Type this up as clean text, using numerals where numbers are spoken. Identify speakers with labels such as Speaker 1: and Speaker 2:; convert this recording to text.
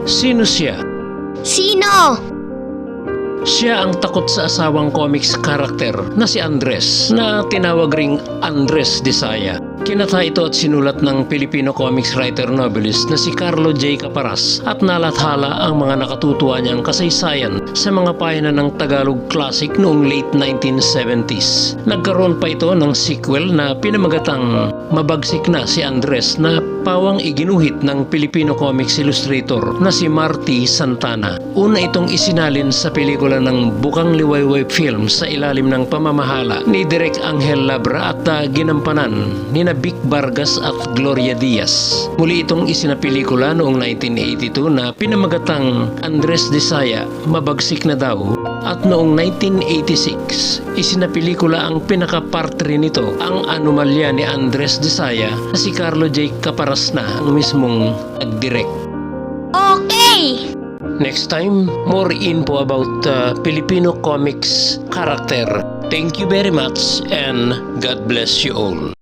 Speaker 1: Sino siya?
Speaker 2: Sino?
Speaker 1: Siya ang takot sa asawang comics karakter na si Andres, na tinawag ring Andres Desaya. Kinata ito at sinulat ng Filipino comics writer novelist na si Carlo J. Caparas at nalathala ang mga nakatutuwa niyang kasaysayan sa mga pahina ng Tagalog classic noong late 1970s. Nagkaroon pa ito ng sequel na pinamagatang Mabagsik na si Andres, na pawang iginuhit ng Filipino comics illustrator na si Marty Santana. Una itong isinalin sa pelikula ng Bukang Liwayway Films sa ilalim ng pamamahala ni Direk Angel Labra at ginampanan ni Vic Vargas at Gloria Diaz. Muli itong isinapelikula noong 1982 na pinamagatang Andres Desaya, Mabagsik na daw, at noong 1986 isinapelikula ang pinaka-part rin nito, ang anomalya ni Andres Desaya, na si Carlo J. Caparas na ang mismong nag-direct.
Speaker 2: Okay!
Speaker 1: Next time, more info about Filipino comics character. Thank you very much and God bless you all.